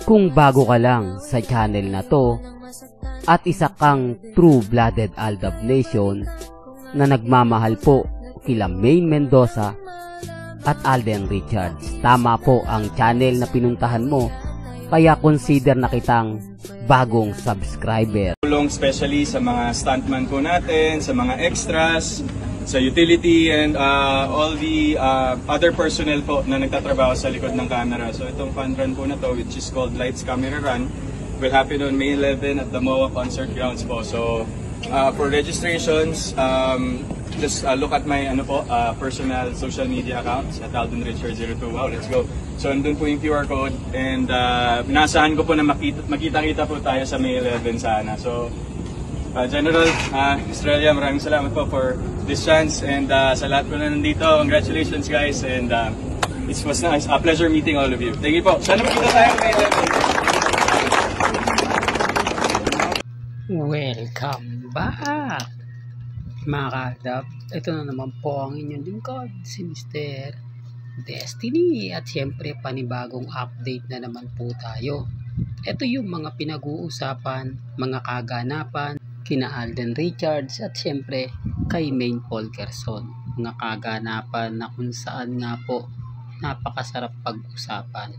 Kung bago ka lang sa channel na to at isa kang true-blooded Aldab Nation na nagmamahal po kila Maine Mendoza at Alden Richards, tama po ang channel na pinuntahan mo, kaya consider na kitang bagong subscriber. Tulong especially sa mga stuntman po natin, sa mga extras, sa utility, and all the other personnel po na nagtatrabaho sa likod ng camera. So itong fun run po na to, which is called Lights Camera Run, will happen on May 11 at the MOA Concert Grounds po. So for registrations, just look at my personal social media accounts at Alden Richards 02. Wow, let's go. So andun po yung QR code, and inasahan ko po na makita-kita po tayo sa May 11 sana. So General Australia, maraming salamat po for this chance, and sa lahat po na nandito, congratulations guys, and it was nice, a pleasure meeting all of you. Thank you po. Sana makita tayo May 11. Welcome back mga kaaldab. Ito na naman po ang inyong lingkod, si Mr. Destiny, at syempre panibagong update na naman po tayo. Ito yung mga pinag-uusapan, mga kaganapan kina Alden Richards at syempre kay Maine Polkerson. Mga kaganapan na kung saan nga po napakasarap pag-usapan.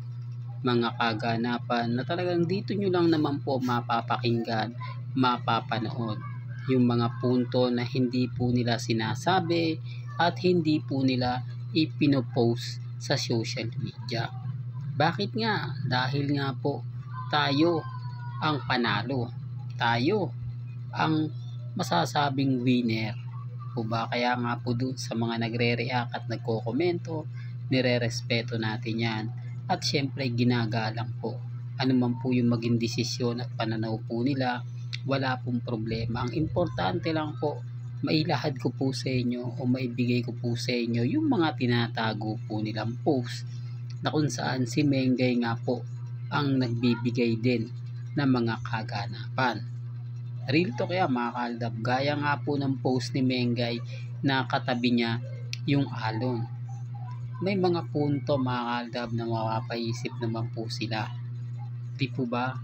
Mga kaganapan na talagang dito nyo lang naman po mapapakinggan, mapapanood yung mga punto na hindi po nila sinasabi at hindi po nila ipinopost sa social media. Bakit nga? Dahil nga po tayo ang panalo. Tayo ang masasabing winner. O ba? Kaya nga po doon sa mga nagre-react at nagko-komento, nire-respeto natin yan. At syempre ginagalang po. Ano man po yung maging desisyon at pananaw po nila, wala pong problema. Ang importante lang po, mailahad ko po sa inyo o maibigay ko po sa inyo yung mga tinatago po nilang post na kung saan si Mengay nga po ang nagbibigay din ng mga kaganapan. Real to kaya mga kaaldab, gaya nga po ng post ni Mengay na katabi niya yung alon. May mga punto mga kaaldab na mapapaisip naman po sila. Di po ba?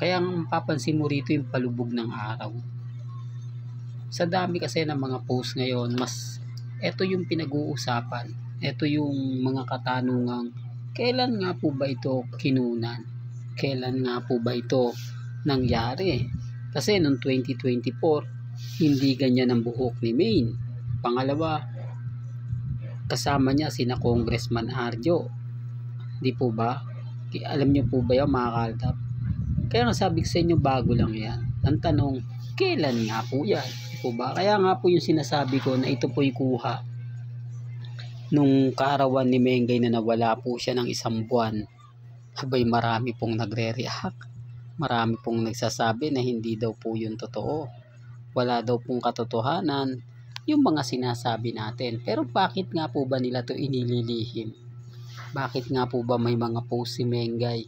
Kaya mapapansin mo rito yung palubog ng araw. Sa dami kasi ng mga post ngayon, mas ito yung pinag-uusapan. Ito yung mga katanungang, kailan nga po ba ito kinunan? Kailan nga po ba ito nangyari? Kasi noong 2024, hindi ganyan ang buhok ni Maine. Pangalawa, kasama niya sina Congressman Arjo. Di po ba? Alam niyo po ba yung mga kaaldab? Kaya nga sabi ko sa inyo, bago lang yan. Ang tanong, kailan nga po yan? Di po ba? Kaya nga po yung sinasabi ko na ito po'y kuha nung kaarawan ni Mengay na nawala po siya ng 1 buwan. Abay, marami pong nagre-react. Marami pong nagsasabi na hindi daw po yun totoo. Wala daw pong katotohanan yung mga sinasabi natin. Pero bakit nga po ba nila to inililihim? Bakit nga po ba may mga post si Mengay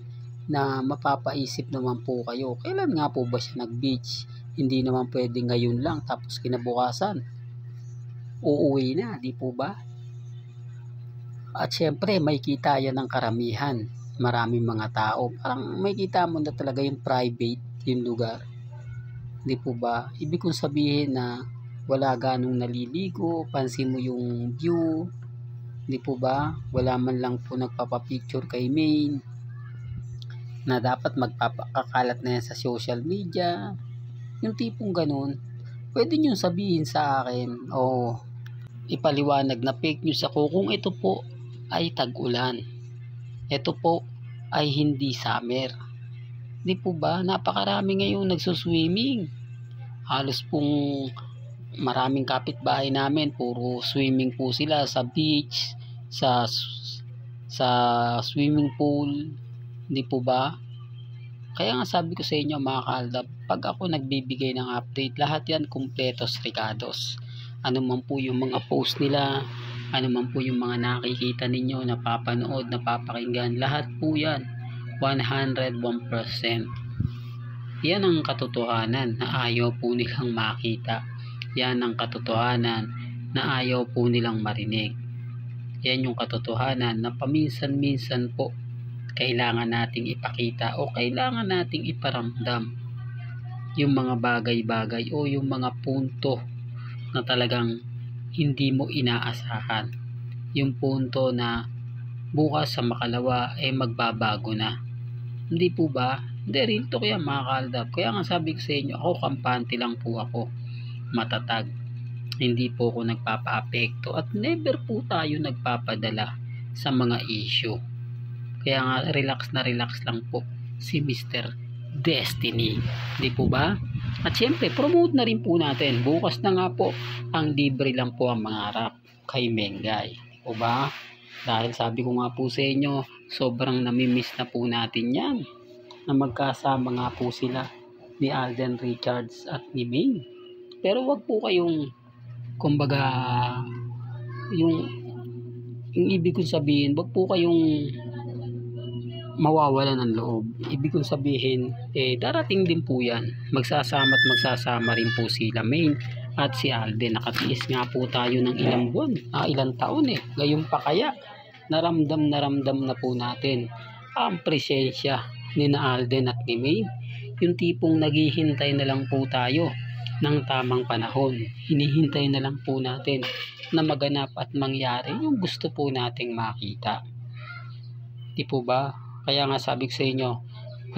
na mapapaisip naman po kayo? Kailan nga po ba siya nag-beach? Hindi naman pwede ngayon lang tapos kinabukasan uuwi na, di po ba? At syempre may kita yan ng karamihan. Maraming mga tao, parang may kita mo na talaga yung private yung lugar. Di po ba? Ibig kong sabihin na wala ganong naliligo, pansin mo yung view. Di po ba? Wala man lang po nagpapapicture kay Maine na dapat magpapakakalat na yan sa social media. Yung tipong ganun, pwede nyo sabihin sa akin o ipaliwanag na fake news ako kung ito po ay tag-ulan. Ito po ay hindi summer. Di po ba? Napakarami ngayon nagsuswimming. Halos pong maraming kapitbahay namin, puro swimming po sila sa beach, sa swimming pool. Di po ba? Kaya nga sabi ko sa inyo mga kaaldab, pag ako nagbibigay ng update, lahat yan kumpletos regados. Ano man po yung mga post nila, ano man po yung mga nakikita ninyo, napapanood, napapakinggan, lahat po yan 101%. Yan ang katotohanan na ayaw po nilang makita. Yan ang katotohanan na ayaw po nilang marinig. Yan yung katotohanan na paminsan-minsan po kailangan nating ipakita o kailangan nating iparamdam yung mga bagay-bagay o yung mga punto na talagang hindi mo inaasahan. Yung punto na bukas sa makalawa ay magbabago na. Hindi po ba? Hindi, real talk yan mga kaaldab. Kaya nga sabi ko sa inyo, ako kampante lang po ako. Matatag. Hindi po ako nagpapa-apekto at never po tayo nagpapadala sa mga issue. Kaya nga relax lang po si Mr. Destiny. Di po ba? At syempre, promote na rin po natin. Bukas na nga po, ang libre lang po ang mangarap kay Mengay. Di po ba? Dahil sabi ko nga po sa inyo, sobrang namimiss na po natin yan. Na magkasama nga po sila ni Alden Richards at ni Ming. Pero wag po kayong, kumbaga, yung ibig kong sabihin, wag po kayong mawawala ng loob. Ibig kong sabihin, darating din po yan. Magsasama at magsasama rin po sila Main at si Alden. Nakatiis nga po tayo ng ilang buwan, ilang taon Ngayon pa kaya, naramdam na po natin ang presensya ni na Alden at ni Main. Yung tipong naghihintay na lang po tayo ng tamang panahon. Hinihintay na lang po natin na maganap at mangyari yung gusto po nating makita. Di po ba? Kaya nga sabi ko sa inyo,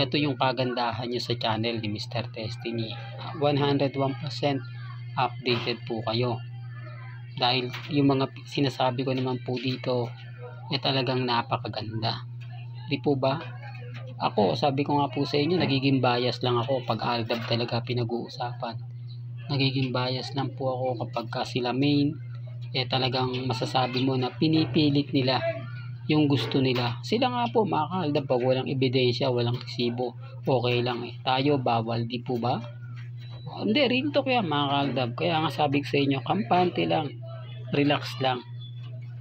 ito yung kagandahan nyo sa channel ni Mr. Destiny. 101% updated po kayo. Dahil yung mga sinasabi ko naman po dito, talagang napakaganda. Di po ba? Ako, sabi ko nga po sa inyo, nagiging bias lang ako pag Aldab talaga pinag-uusapan. Nagiging bias lang po ako kapag sila Main, talagang masasabi mo na pinipilit nila yung gusto nila. Sila nga po mga kaaldab, pag walang ebidensya, walang resibo, okay lang Tayo bawal, di po ba? Hindi, real talk yan mga kaaldab. Kaya nga sabi ko sa inyo, kampante lang, relax lang.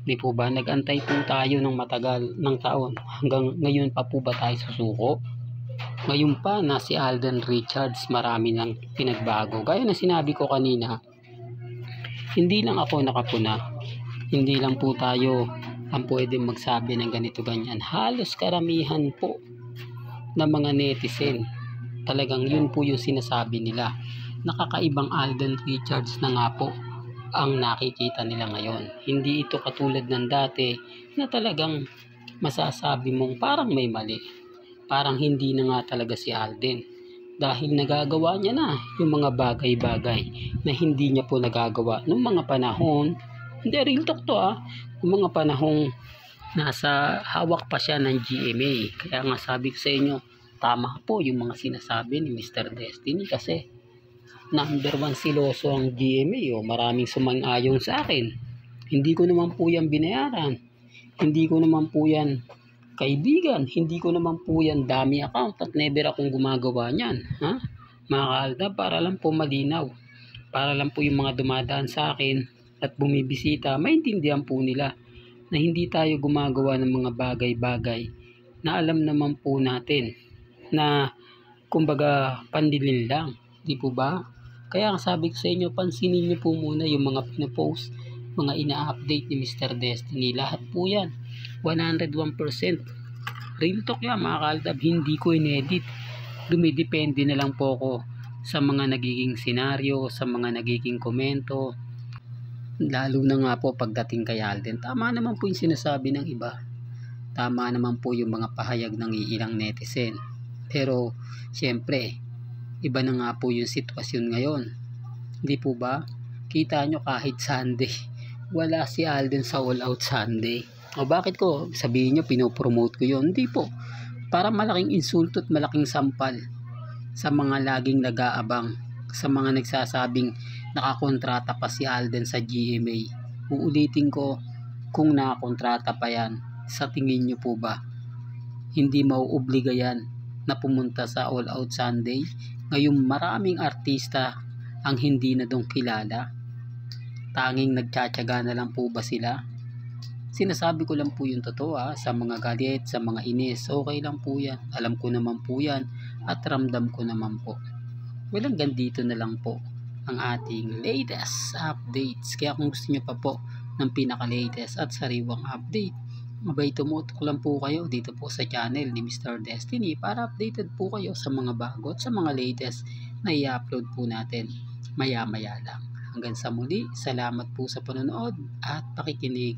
Di po ba? Nag-antay po tayo ng matagal ng taon. Hanggang ngayon pa po ba tayo susuko? Ngayon pa na si Alden Richards, marami nang pinagbago. Gaya na sinabi ko kanina, hindi lang ako nakapuna. Hindi lang po tayo ang pwede magsabi ng ganito ganyan. Halos karamihan po ng mga netizen, talagang yun po yung sinasabi nila. Nakakaibang Alden Richards na nga po ang nakikita nila ngayon. Hindi ito katulad ng dati na talagang masasabi mong parang may mali. Parang hindi na nga talaga si Alden. Dahil nagagawa niya na yung mga bagay-bagay na hindi niya po nagagawa noong mga panahon. Hindi, real talk to yung mga panahong nasa hawak pa siya ng GMA. Kaya nga sabi ko sa inyo, tama po yung mga sinasabi ni Mr. Destiny kasi number 1 siloso ang GMA. Maraming sumang-ayong sa akin. Hindi ko naman po yan binayaran. Hindi ko naman po yan kaibigan. Hindi ko naman po yan dami account at never akong gumagawa niyan. Mga kaaldab, para lang po malinaw. Para lang po yung mga dumadaan sa akin at bumibisita, maintindihan po nila na hindi tayo gumagawa ng mga bagay-bagay na alam naman po natin na kumbaga pandilin lang. Di po ba? Kaya sabi ko sa inyo, pansinin nyo po muna yung mga pinapost, mga ina-update ni Mr. Destiny. Lahat po yan. 101%. Real talk yan mga kaaldab. Hindi ko in-edit. Dumidepende na lang po ako sa mga nagiging senaryo, sa mga nagiging komento. Lalo na nga po pagdating kay Alden. Tama naman po yung sinasabi ng iba. Tama naman po yung mga pahayag ng ilang netizen. Pero syempre, iba na nga po yung sitwasyon ngayon. Hindi po ba? Kita nyo kahit Sunday, wala si Alden sa All Out Sunday. O bakit ko sabihin nyo pinopromote ko yun? Hindi po. Para malaking insulto at malaking sampal sa mga laging nag-aabang, sa mga nagsasabing nakakontrata pa si Alden sa GMA. Uulitin ko, kung nakakontrata pa yan, sa tingin nyo po ba hindi mauobliga yan na pumunta sa All Out Sunday? Ngayong maraming artista ang hindi na dong kilala, tanging nagtsatsaga na lang po ba sila? Sinasabi ko lang po yung totoo sa mga galit, sa mga inis, okay lang po yan. Alam ko naman po yan at ramdam ko naman po. Walang gandito na lang po ang ating latest updates. Kaya kung gusto nyo pa po ng pinaka-latest at sariwang update, Abay tumutok lang po kayo dito po sa channel ni Mr. Destiny para updated po kayo sa mga bago at sa mga latest na i-upload po natin maya-maya lang. Hanggang sa muli, salamat po sa panonood at pakikinig.